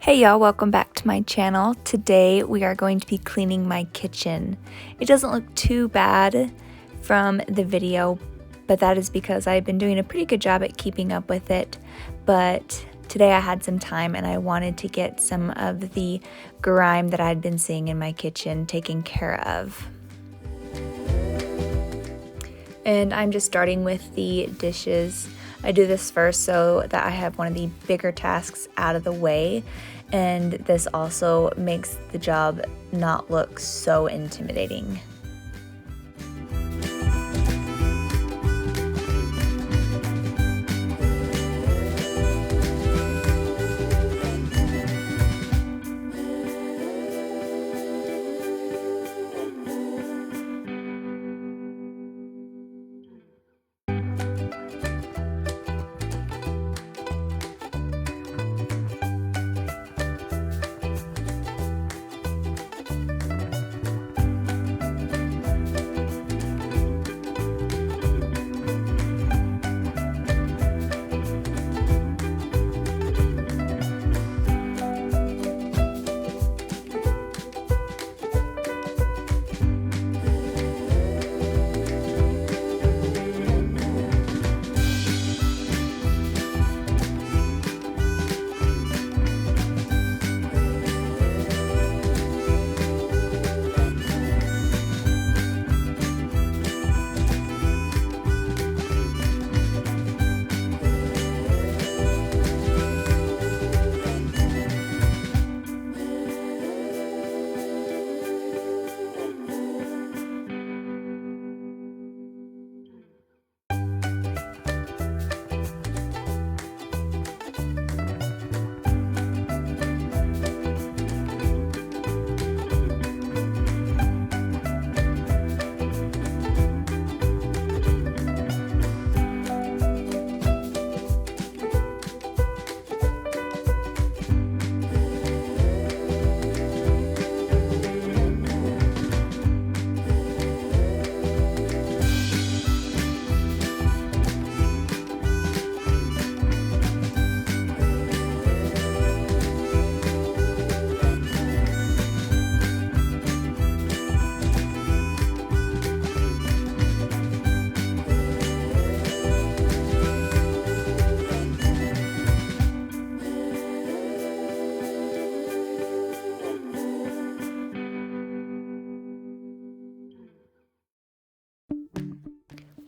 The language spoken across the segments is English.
Hey y'all, welcome back to my channel. Today we are going to be cleaning my kitchen. It doesn't look too bad from the video, but that is because I've been doing a pretty good job at keeping up with it. But today I had some time and I wanted to get some of the grime that I'd been seeing in my kitchen taken care of. And I'm just starting with the dishes. I do this first so that I have one of the bigger tasks out of the way, and this also makes the job not look so intimidating.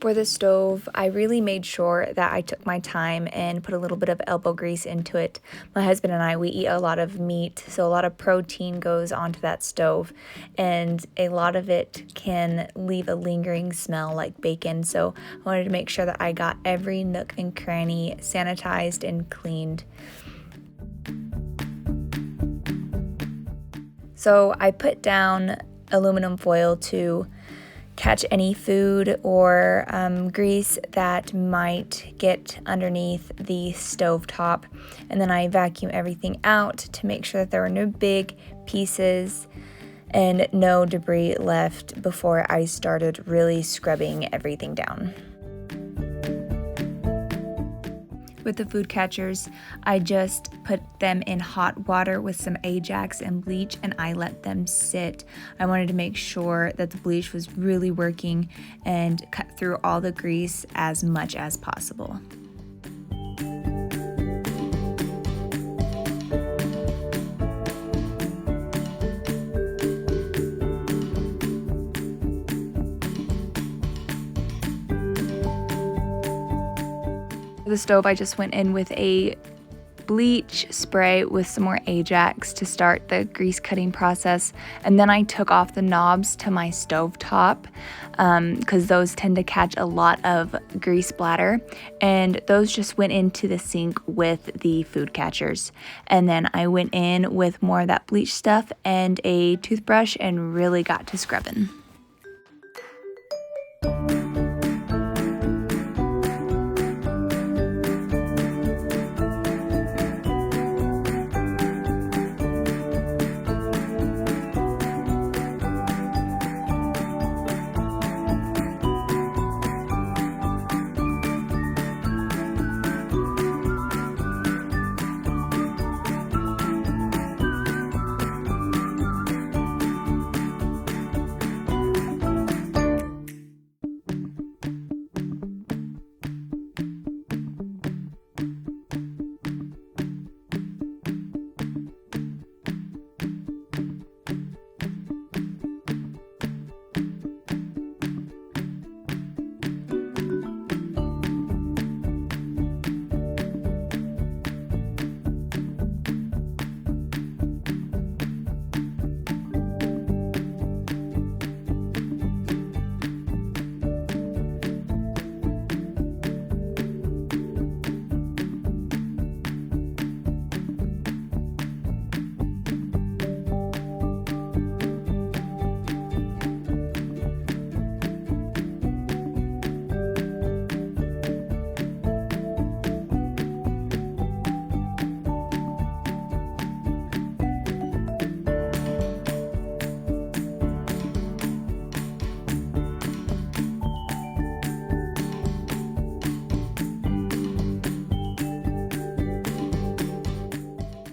For the stove, I really made sure that I took my time and put a little bit of elbow grease into it. My husband and I, we eat a lot of meat, so a lot of protein goes onto that stove, and a lot of it can leave a lingering smell like bacon, so I wanted to make sure that I got every nook and cranny sanitized and cleaned. So I put down aluminum foil to catch any food or grease that might get underneath the stove top, and then I vacuum everything out to make sure that there are no big pieces and no debris left before I started really scrubbing everything down. With the food catchers, I just put them in hot water with some Ajax and bleach, and I let them sit. I wanted to make sure that the bleach was really working and cut through all the grease as much as possible. The stove, I just went in with a bleach spray with some more Ajax to start the grease cutting process, and then I took off the knobs to my stove top because those tend to catch a lot of grease splatter, and those just went into the sink with the food catchers. And then I went in with more of that bleach stuff and a toothbrush and really got to scrubbing.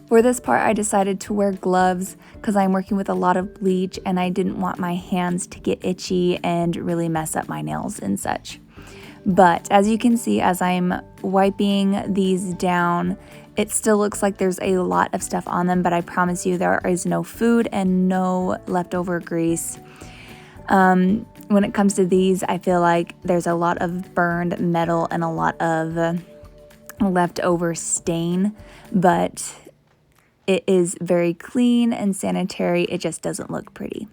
For this part, I decided to wear gloves because I'm working with a lot of bleach and I didn't want my hands to get itchy and really mess up my nails and such. But as you can see, as I'm wiping these down, it still looks like there's a lot of stuff on them, but I promise you there is no food and no leftover grease. When it comes to these, I feel like there's a lot of burned metal and a lot of leftover stain, but it is very clean and sanitary. It just doesn't look pretty.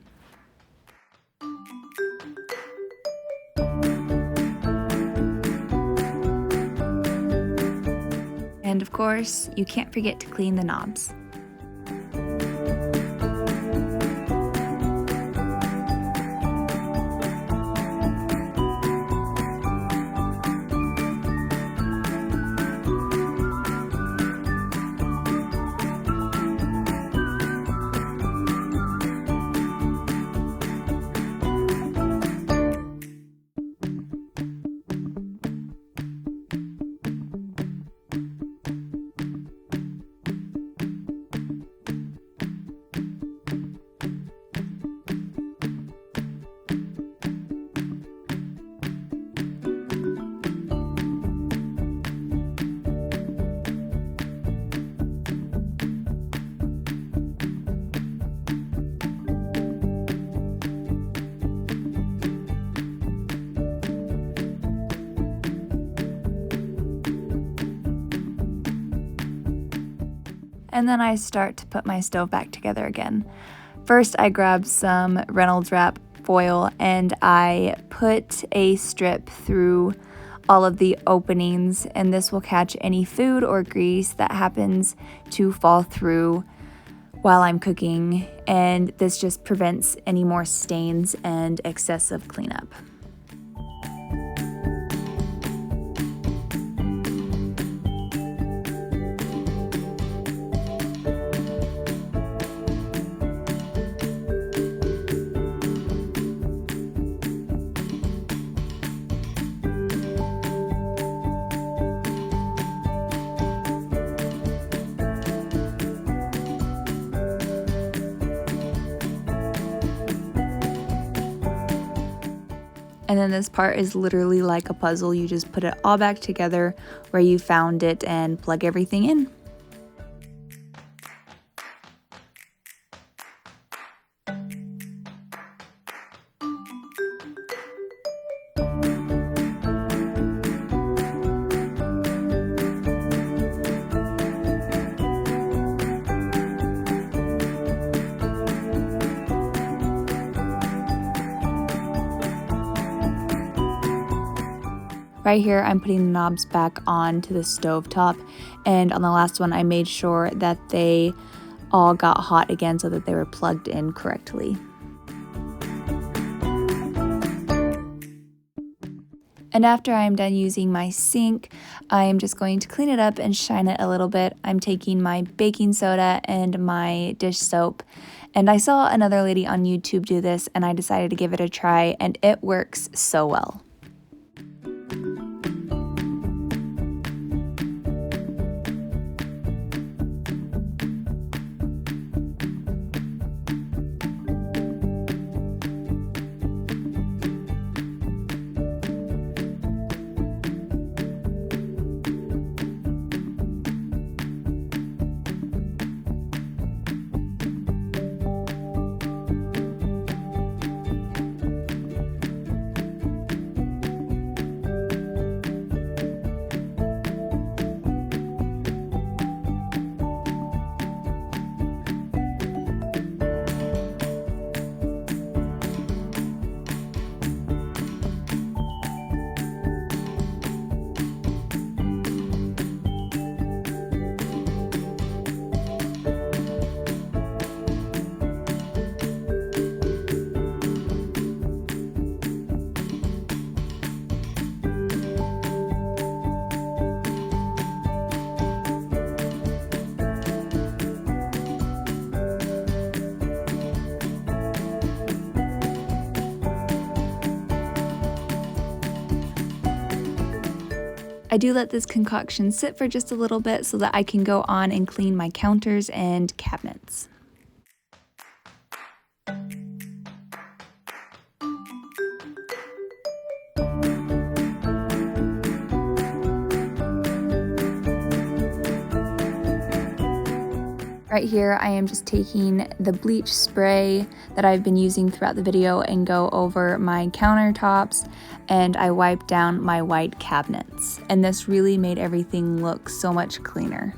And of course, you can't forget to clean the knobs. And then I start to put my stove back together again. First, I grab some Reynolds wrap foil and I put a strip through all of the openings, and this will catch any food or grease that happens to fall through while I'm cooking, and this just prevents any more stains and excessive cleanup. And then this part is literally like a puzzle. You just put it all back together where you found it and plug everything in. Right here, I'm putting the knobs back onto the stove top, and on the last one, I made sure that they all got hot again so that they were plugged in correctly. And after I'm done using my sink, I am just going to clean it up and shine it a little bit. I'm taking my baking soda and my dish soap, and I saw another lady on YouTube do this, and I decided to give it a try, and it works so well. I do let this concoction sit for just a little bit so that I can go on and clean my counters and cabinets. Right here, I am just taking the bleach spray that I've been using throughout the video and go over my countertops, and I wipe down my white cabinets. And this really made everything look so much cleaner.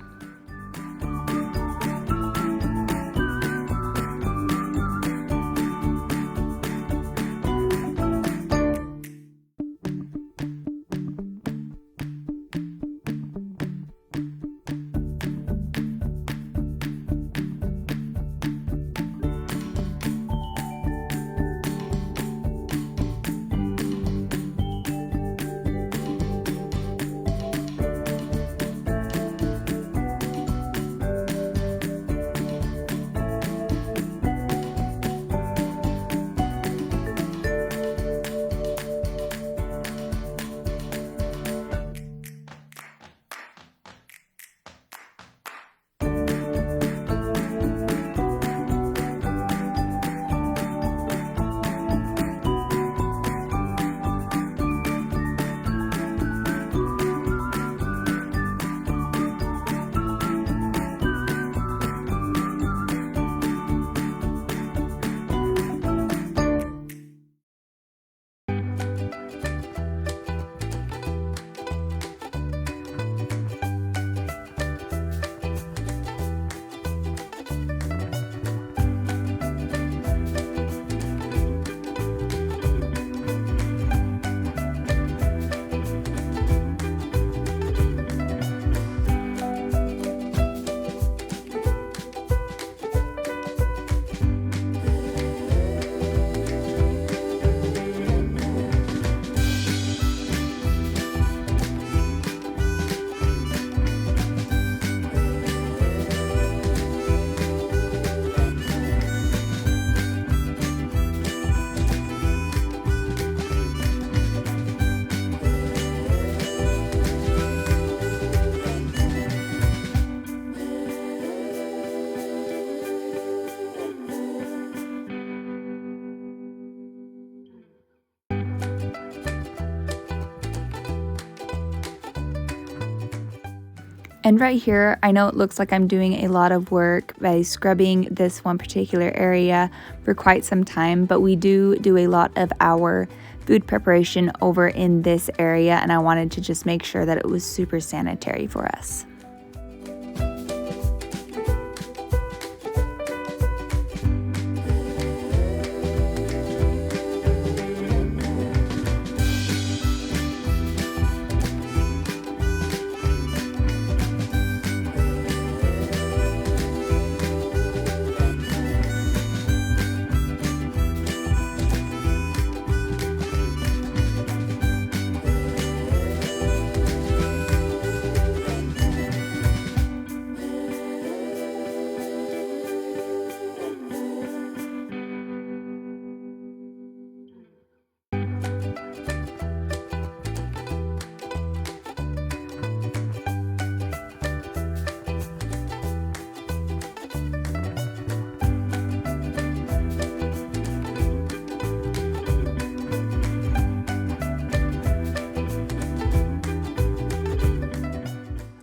And right here, I know it looks like I'm doing a lot of work by scrubbing this one particular area for quite some time, but we do a lot of our food preparation over in this area, and I wanted to just make sure that it was super sanitary for us.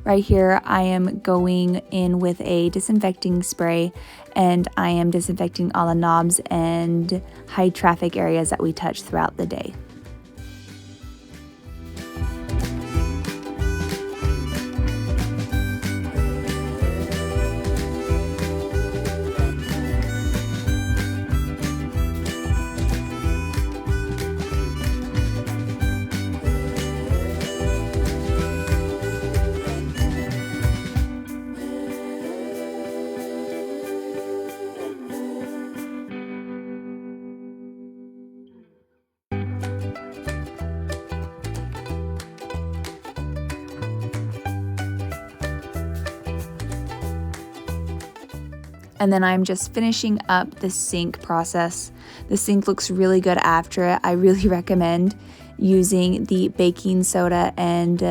Right here, I am going in with a disinfecting spray, and I am disinfecting all the knobs and high traffic areas that we touch throughout the day. And then I'm just finishing up the sink process. The sink looks really good after it. I really recommend using the baking soda and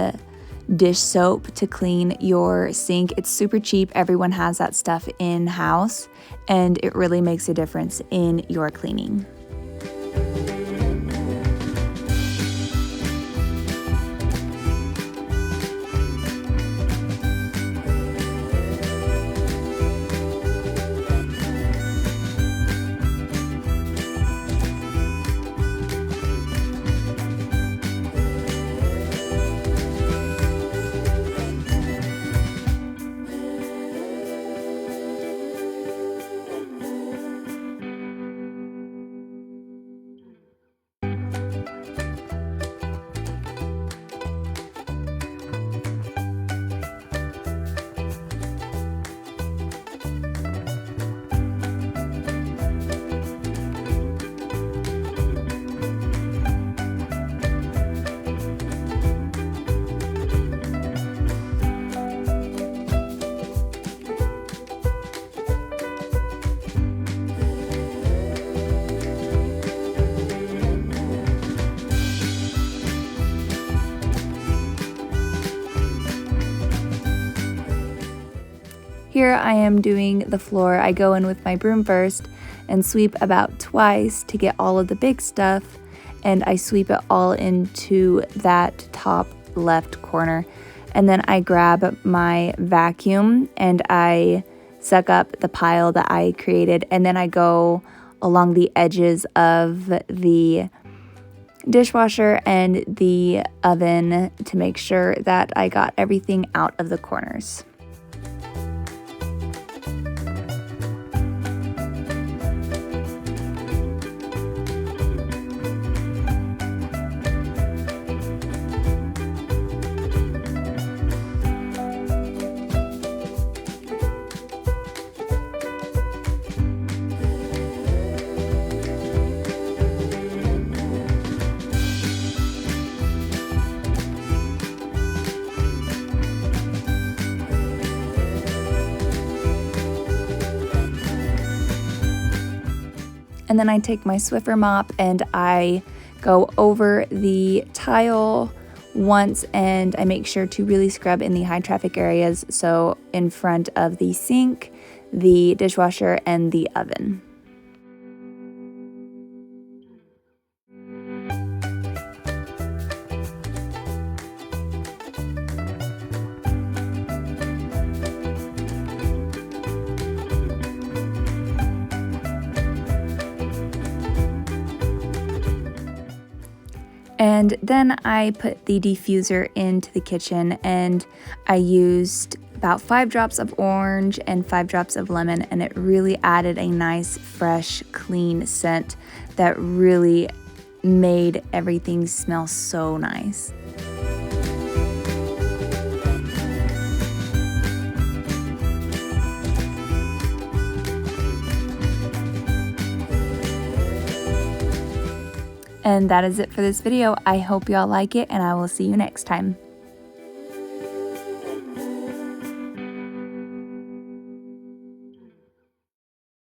dish soap to clean your sink. It's super cheap. Everyone has that stuff in-house, and it really makes a difference in your cleaning. Here I am doing the floor. I go in with my broom first and sweep about twice to get all of the big stuff, and I sweep it all into that top left corner. And then I grab my vacuum and I suck up the pile that I created, and then I go along the edges of the dishwasher and the oven to make sure that I got everything out of the corners. And then I take my Swiffer mop and I go over the tile once, and I make sure to really scrub in the high traffic areas, so in front of the sink, the dishwasher, and the oven. And then I put the diffuser into the kitchen, and I used about 5 drops of orange and 5 drops of lemon, and it really added a nice, fresh, clean scent that really made everything smell so nice. And that is it for this video. I hope y'all like it, and I will see you next time.